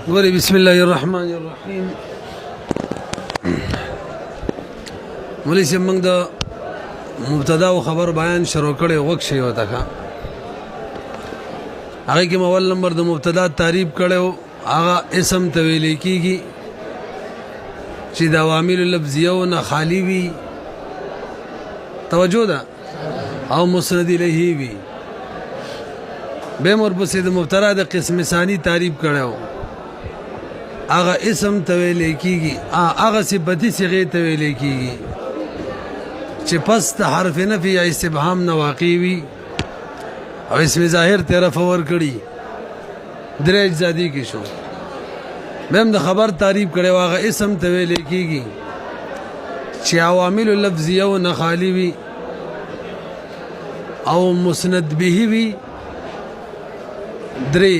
ګورې بسم الله الرحمن الرحیم. مولوي صاحب موږ د مبتدا او خبر بیان شروع کړی وخت شی وته ښه هغه کې اول نمبر د مبتدا تعریف کړو هغه اسم ته ویل کیږي چې د عوامل لفظیو نه خالی وي توجه ده او مسند الیه وي به مرپسې د مبتدا د قسم ثانی تعریف کړو هغه اسم ته ویل کیږي هغه صفتی صيغه ته ویل کیږي چې پس د حرف نفی یا استفهام نه واقع وي او اسم ظاهر طرف ور کړي درې اجزادي کې شو بهم د خبر تعریف کړي واغه اسم ته ویل کیږي چې عوامل لفظیو نه خالی وي او مسند به وي درې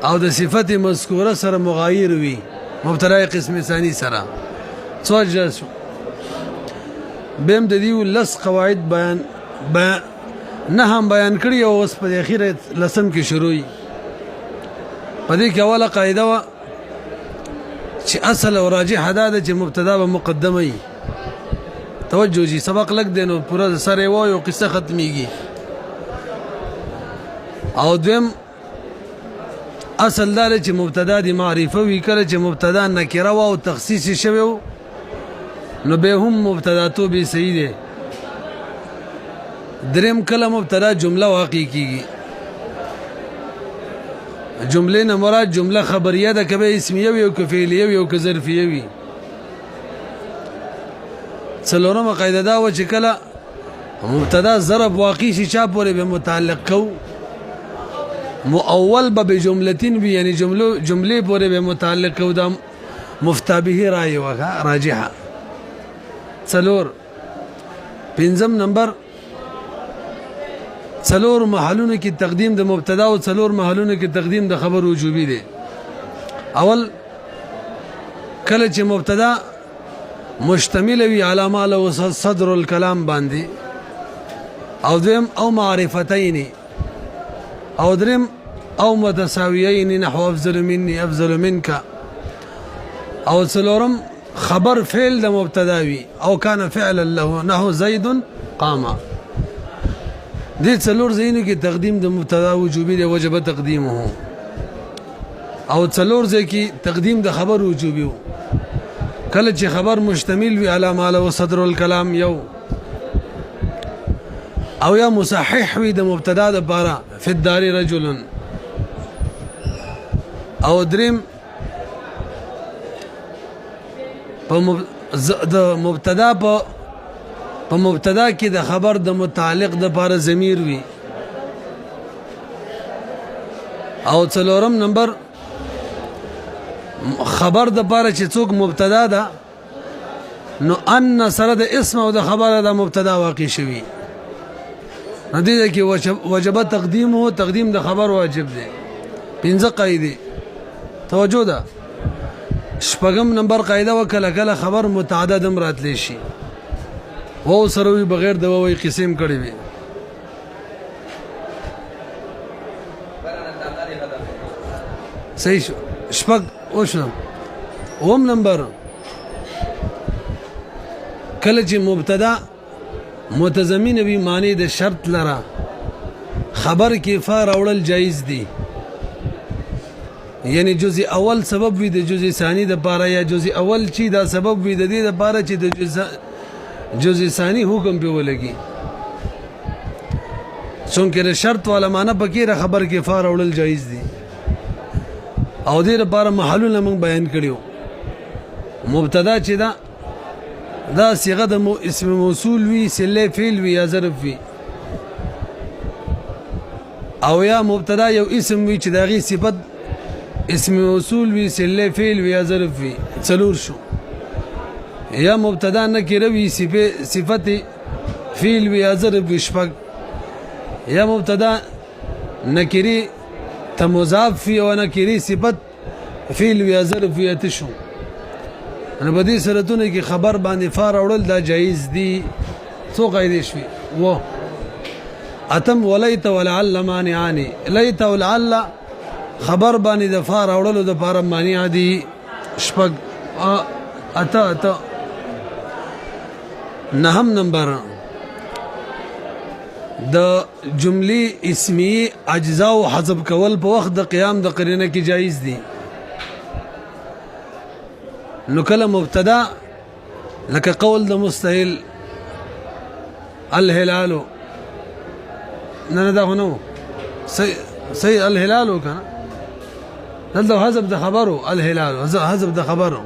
او د صفت مذکوره سره مغایر وي مبتدا قسم ثانی سره څوجه شو بهم د دې لس قواعد بیان نه هم بیان کړی او اوس په اخیره لسم کې شروعي په دې کې اوله قاعده وا چې اصل او راجح ده چې مبتدا به مقدمه وي توجه شي سبق لګ دینو پورا سره وایو قصه ختميږي او دویم اصل دا چې مبتدا دی معرفه وی کړي چې مبتدا نکره او تخصیص شوی نو به هم مبتدا تو به صحیح ده دریم کله مبتدا جمله واقع کیږي جمله نه مراد جمله خبریه ده کبه اسمیه وي او فعلیه وي او ظرفیه وي څلورمه قاعده دا و چې کله مبتدا ضرب واقع شي چا پورې به متعلق کو مؤول به جملتين وي یعنی جمله پورې به متعلق کو دا مفتابه رائے وغه راجحه څلور پنځم نمبر څلور محلونه کې تقدیم د مبتدا او څلور محلونه کې تقدیم د خبر وجوبي دي اول کله چې مبتدا مشتمل وي علی ما له صدر الكلام باندې او دیم او معرفتین او دریم او متساویین نحو افضل مني افضل منك او څلورم خبر فعل د مبتدا وي او کان فعلا له نحو زید قام دې څلور زینو کې تقدیم د مبتدا وجوبي دی وجب تقدیمه او څلور ځکه تقدیم د خبر وجوبي کله چې خبر مشتمل وي علی ما له صدر الكلام یو او یا مصحح وي د مبتدا د بارا فی الدار رجل او دریم د مبتدا په مبتدا کې د خبر د متعلق د بارا ضمیر وي او څلورم نمبر خبر د بارا چې څوک مبتدا ده نو ان سره د اسم او د خبر د مبتدا واقع شوی ندیده کې وجب تقدیمه تقدیم د خبر واجب دی پنځه قاعده توجه ده شپږم نمبر قاعده وکړه کله خبر متعدد راتلی شي وو سره بغیر د وای قسم کړي وي صحیح شپږ اوشم اوم نمبر کله چې مبتدا متضمن وي معنی د شرط لره خبر کې فار اورل جایز دي یعنی جزء اول سبب وي د جزء ثانی د پاره یا جزء اول چی دا سبب وي د دې د پاره چې د جزء ثانی حکم په ولګي څنګه شرط والا معنی پکې خبر کې فار اورل جایز دي او دې لپاره محلونه موږ بیان کړیو مبتدا چې دا صيغه د اسم موصول وی سله فعل وی یا ظرف وی او یا مبتدا یو اسم وی چې داغي صفت اسم موصول وی سله فعل وی یا ظرف وی څلور شو یا مبتدا نکره وی صفت فعل وی یا ظرف وی شپږ یا مبتدا نکری تمضاف فی او نکری صفت فعل وی یا ظرف وی تشو انا بدی سرتونه کې خبر باندې فار اورل دا جایز دي څو قاعده شوي و اتم ولیت ولعل مانعانی لیت ولعل خبر باندې د فار اورلو د پاره مانع دي شپږ اته نهم نمبر د جملې اسمی اجزا او حذف کول په وخت د قیام د قرینه کې جایز دي نو کله مبتدا لکه قول د مستهل الهلال نه دا هنو صحیح الهلال کنه دلته حذف د خبرو الهلال حذف د خبرو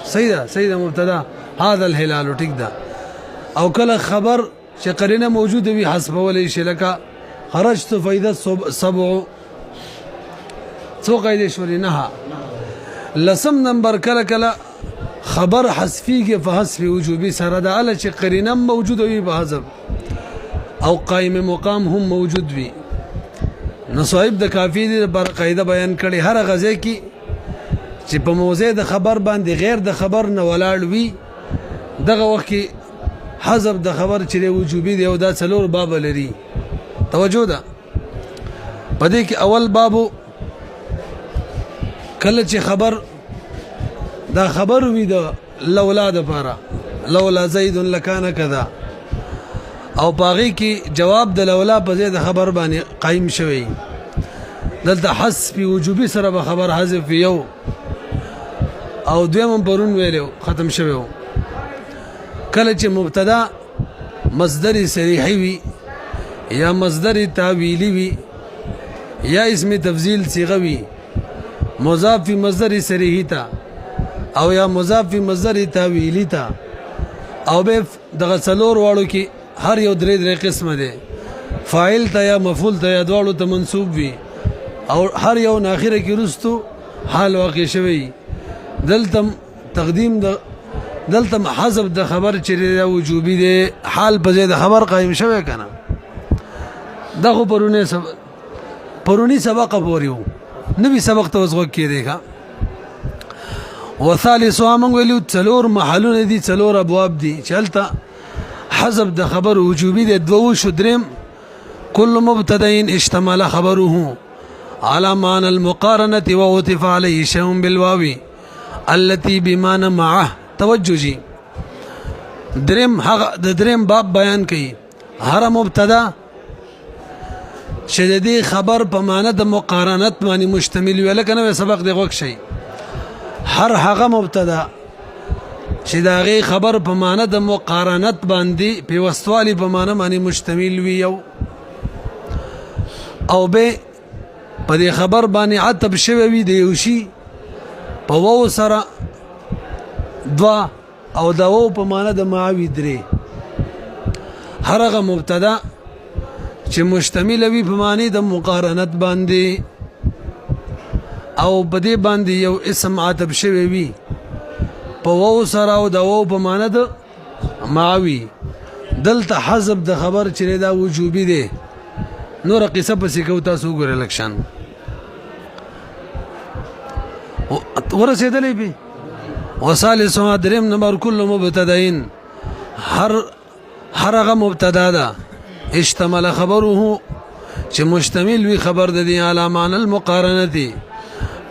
صحیح ده مبتدا هذا الهلال ټیک ده او کله خبر چې قرینه موجوده وي حذف ولې شي لکه خرجت فإذا الصبع څو قاعده شوري نه لسم نمبر کله خبر حذفي کې فحذف وجوبي سره ده ال چې قرینه موجوده وي په حذف او قائم مقام هم موجود وي نو صاحب د کافی دی پر قاعده بیان کړي هر غزه کې چې په موضع د خبر باندې غیر د خبر نه ولاړ وي دغه وخت کې حذف د خبر چې وجوبي دی او دا څلور باب لري توجه ده پدې کې اول بابو کله چې خبر دا خبر وي د لولا د پاره لولا زید لکان کذا او باغی کې جواب د لولا په ځای د خبر باندې قائم شوی دلته حذف وجوبي سره به خبر حذف یو او دویم پرون ویلو ختم شوی کله چې مبتدا مصدر صریحي وي یا مصدر تعویلی وي یا اسم تفضیل صيغه وي مضاف فی مصدر صریحي تا او یا مضاف فی مصدر تعویلی تا او به دغه څلور واړو کې هر یو درې قسمه ده فاعل ته یا مفعول ته یا دواړو ته منصوب وي او هر یو ناخره کې رستو حال واقع شوی دلته تقدیم د دلته حذف د خبر چې وجوبي ده حال په ځای د خبر قائم شوی کنه دغه پرونی سبق پوریو نبی سبق ته وزغ کېږي ښا وثالث امن ویلو څلور محلونه دي څلور ابواب دي چلته حذف د خبر وجوبي ده دوه شدرم كل مبتدا اشتمل خبره على معنى المقارنه وعطف عليه شيء بالواو التي بمعنى معه توجهي درم هغه د درم باب بیان کړي هر مبتدا شددي خبر په معنی د مقارنت باندې مشتمل وي لکه سبق دی غوښ شي هر هغه مبتدا چې داغه خبر په معنی د مقارنت باندې په وستوالي په معنی باندې مشتمل وي او به په دې خبر باندې عتب شوی وي دی یو شي په وو سره دوا او دا وو په معنی د معوي درې هر هغه مبتدا چې مشتمل وي په معنی د مقارنت باندې او په دې باندې یو اسم عتب شوی وي په وو سره او دا وو په معنی د معوي دلته حذف د خبر چې دا وجوبي دی نور قصه پسې کو تاسو ګورئ لکشن ورسېدلې به وصالث دریم نمبر کل مبتداین هر هغه مبتدا ده اشتمل خبره چې مشتمل وي خبر د دې علامه المقارنه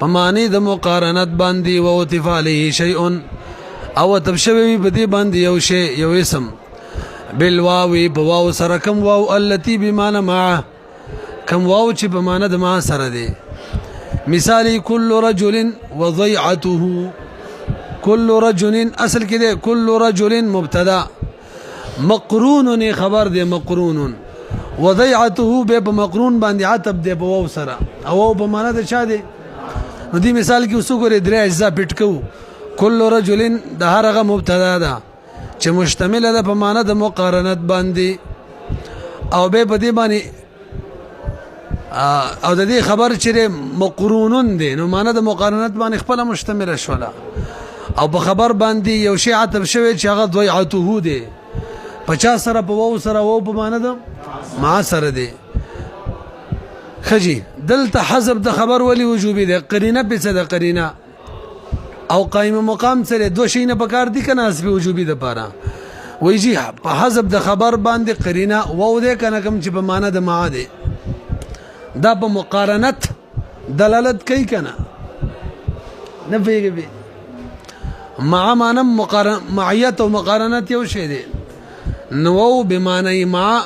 په معنی د مقارنت باندې او عطف علیه شیء او تبشوی په دې باندې یو شی یو اسم بالواو بواو سره کوم واو التي بمعنى مع کوم واو چې په معنی د ما سره دی مثالی كل رجل وضيعته كل رجل اصل کې دی كل رجل مبتدا مقرون خبر دی مقرون وضيعته به مقرون باندې عتب دی په واو سره او په معنی د چا دی نو دې مثال کې اوسو ګورې درې اجزا پټکو كل رجل د هرغه مبتدا ده چې مشتمل ده په معنی د مقارنت باندې او به په دې باندې او د دې خبر چې مقرونون دي نو معنی د مقارنت باندې خپل مشتمل شولا او په خبر باندې یو شی عتب شوی چې هغه ضيعته دي 50 سره په وو سره وو په معنی د ما سره دي خجی دلته حذف د خبر ولی وجوبي ده قرینه په څه ده قرینه او قائم مقام سره دو شي نه پکار دي کنه اسب وجوبي ده پاره وایي په حذف د خبر باندې قرینه وو ده کنه کوم چې په معنی د ما ده دا په مقارنت دلالت کوي کنه نه پیږي مع معنا معیت او مقارنت یو شی دی نو بمعنی مع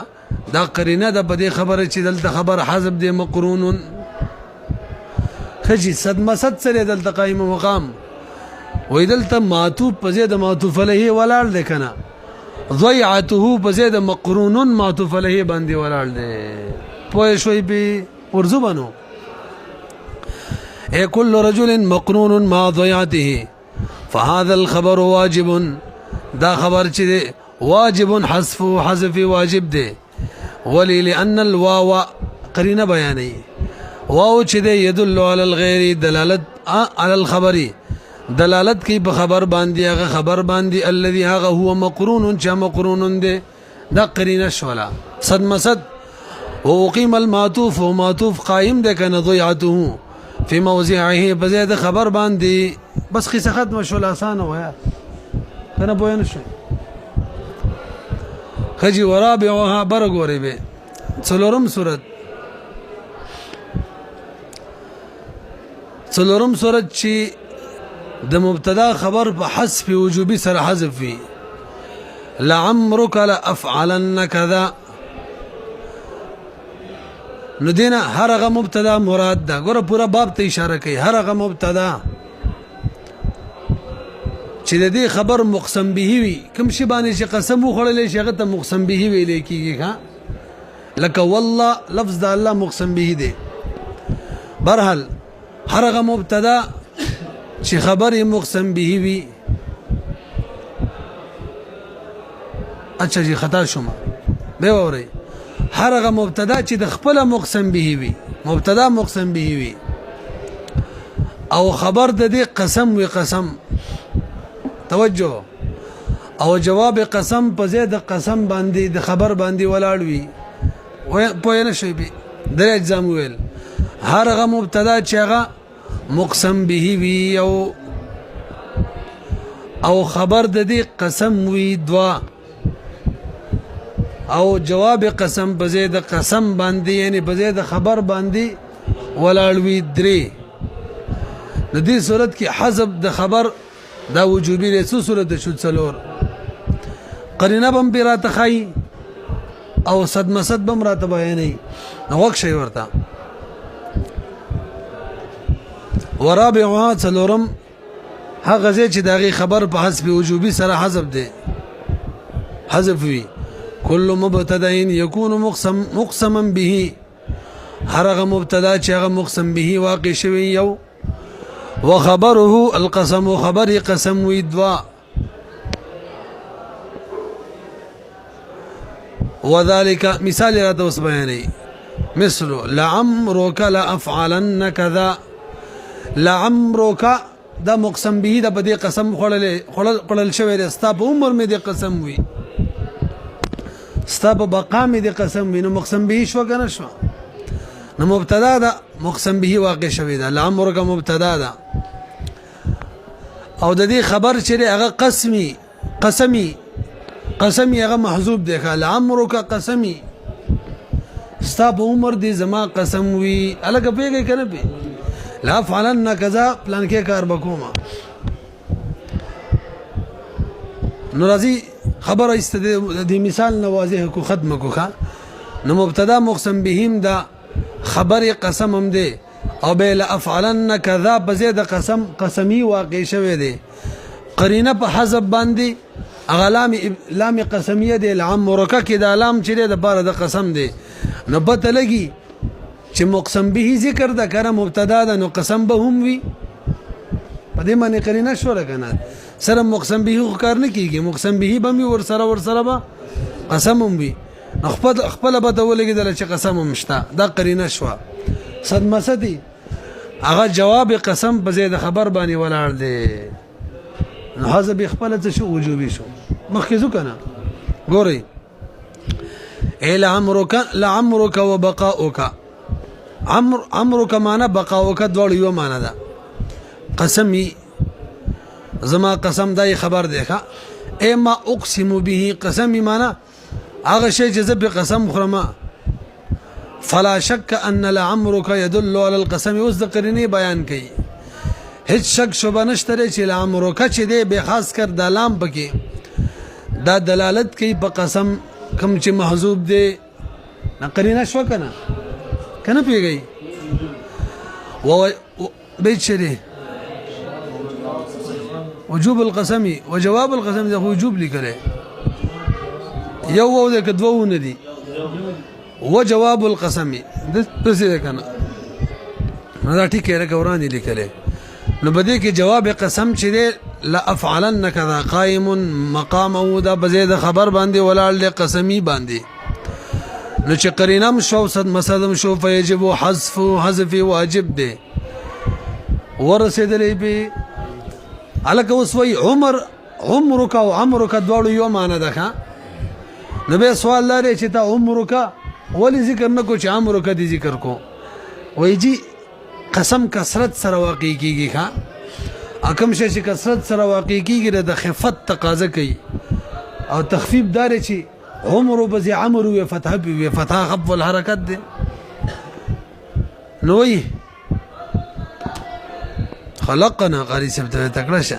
دا قرینه د په دې خبره چې دلته خبر حذف دی مقرون خجی صدمه صد سره دلته قائم مقام وې دلته معطوف په زید معطوف علیه ولاړ دی کنه ضیعته په زید مقرون معطوف علیه باندې ولاړ دی پوه شوي به ورزو بنو اے كل رجل مقرون مع ضيعته فهذا الخبر واجب دا خبر چې واجب حذف واجب دی ولی لأن الواو قرینه بیانوي واو چې يدل على الغير دلالت على الخبر دلالت کوي په خبر باندې هغه خبر باندې الذي هغه هو مقرون چې مقرون دی دا قرینه شولا صد مسد وقيم المعطوف ومعطوف قائم ده کنه ضيعته في موضعه بزيد خبر باندې بس قصه ختم شو آسان ویا کنه پوه شو خجی ورابعها برګوري به څلورم صورت چې د مبتدا خبر په حذف وجوبي سره حذف وي لعمرك لافعلن كذا نو دینه هر هغه مبتدا مراد ده ګوره پورا باب ته اشاره کوي هر هغه مبتدا چې د دې خبر مقسم به وي کوم شی باندې چې قسم وخړلې شي هغه ته مقسم به وي لیکيږي ها لکه والله لفظ د الله مقسم به دی برحال هر هغه مبتدا چې خبر مقسم به وي اچھا جی خطا شوم به وره هر هغه مبتدا چې د خپل مقسم به وي مبتدا مقسم به وي او خبر د دې قسم وي قسم توجه او جواب قسم په زید قسم باندې د خبر باندې ولاړ وي پوه نه شي به درې اجزام ویل هر هغه مبتدا چې هغه مقسم به وي او خبر د دې قسم وي دوا او جواب قسم په زید قسم باندې یعنی په زید خبر باندې ولاړ وي درې د دې صورت کې حذف د خبر دا وجوبي رسو صورت شو څلور قرینه بم بیرات خای او صدمه بم راته بیانې نو وک شي ورته ورابعها څلورم هغه چې داغي خبر په حذف وجوبي سره حذف دی حذف وي كل مبتدا يكون مقسما به هرغه مبتدا چې هغه مقسم به واقع شوی یو وخبره القسم خبر قسم وي دوا وذلك مثال راته اوس بیانې مثل لعمرك لافعلن كذا لعمرك دا مقسم به دا بده قسم خړل شوی دی ستا په عمر مې دی قسم وي ستا په بقا مې دی قسم وي نو مقسم به شو کنه شو نو مبتدا دا مقسم به واقع شوی دا لعمرك مبتدا دا او د دې خبر چې هغه قسمی هغه محذوب دی لعمرك قسمی ستا په عمر دی زما قسم وي الګ پیږي کنه پی لا فعلن کذا پلان کې کار بکوما نو راځي خبره است د مثال نوازه کو ختم کوخه نو مبتدا مقسم بهم دا خبر قسم هم دی او به لا افعلن کذا بزید قسمی واقع شوه دی قرینه په حذف باندې اغلام لام قسمیه دی لعمرک کې دا لام چې د بار د قسم دی نو پته لګي چې مقسم به ذکر دا کنه مبتدا ده نو قسم به هم وي په دې معنی قرینه شو لګنه سره مقسم به کار نه کیږي مقسم به به ور سره به قسم هم وي خپل به ته ولګیدل چې قسم هم شته دا قرینه شو صدمه سدي هغه جواب قسم په زید خبر باندې ولاړ دی نو حذف خپل څه شو وجوبي شو مخکزو کنه ګوري لعمرك وبقاؤك عمرك معنا بقاؤك دوړ یو معنا ده قسمي زما قسم دای خبر دی ښا اما اقسم به قسمي معنا هغه شی چې زه به قسم خورم فلا شک ان لعمرک يدل على القسم. اوس د قرینه بیان کړي هیڅ شک شوبه نشته چې لعمرک چې دی به خاص کر د لام پکې دا دلالت کوي په قسم کوم چې محذوب دی نه قرینه شو کنه پیږي و بیت شری وجوب القسم وجواب القسم ده وجوب لیکره یو و ده کدوو نه دي وجواب القسم د څه کنه دا ټیک راکه ورانی لیکله نو بده کې جواب قسم چې ده لا افعلن كذا قائم مقامه دا بزید خبر باندې ولال قسمی باندې نو چې قرینم شو صد مسدم شو فیجب حذف واجب ده ورسېدلې به الکه اوس وی عمرک او عمرک دواړو یو معنی ده ښا نو به سوال لري چې تا عمرک ولی ذکر نکو چې عمرک دې ذکر کو وای جی قسم کثرت سره واقع کیږي ښا اکم شي چې کثرت سره واقع کیږي د خفت تقاضا کوي او تخفیف دار چې عمر بز عمر و فتح و فتح خف الحرکت ده نوې خلقنا قاری سبت تکړه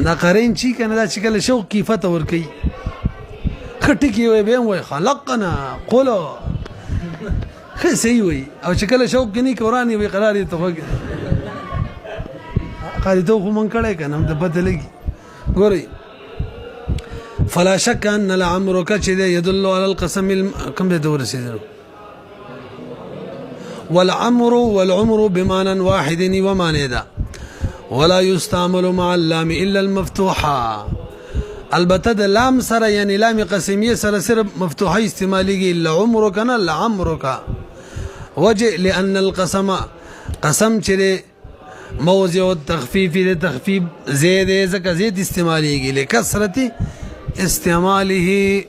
دا قرین چی کنه دا چې کله شوق کی فتح ور کوي خټی کی وي به وای خلقنا قولو خسي وي او چې کله شوق کني قرآني وي قرار ته قاری ته خو من کړه کنه د پته لګي ګوري فلا شك ان لعمرك يدل على القسم كم دور سيدنا والعمر والعمر بمعنى واحد ومعنى ذا ولا يستعمل مع اللام الا المفتوحه البته د لام سره یعنی لام قسمیه سره صرف مفتوحه استعماليږي الا عمرك نه لعمرك وجه لان القسم قسم چې موضع التخفيف لتخفيف زید زکه زید استعماليږي لکثرت استعماله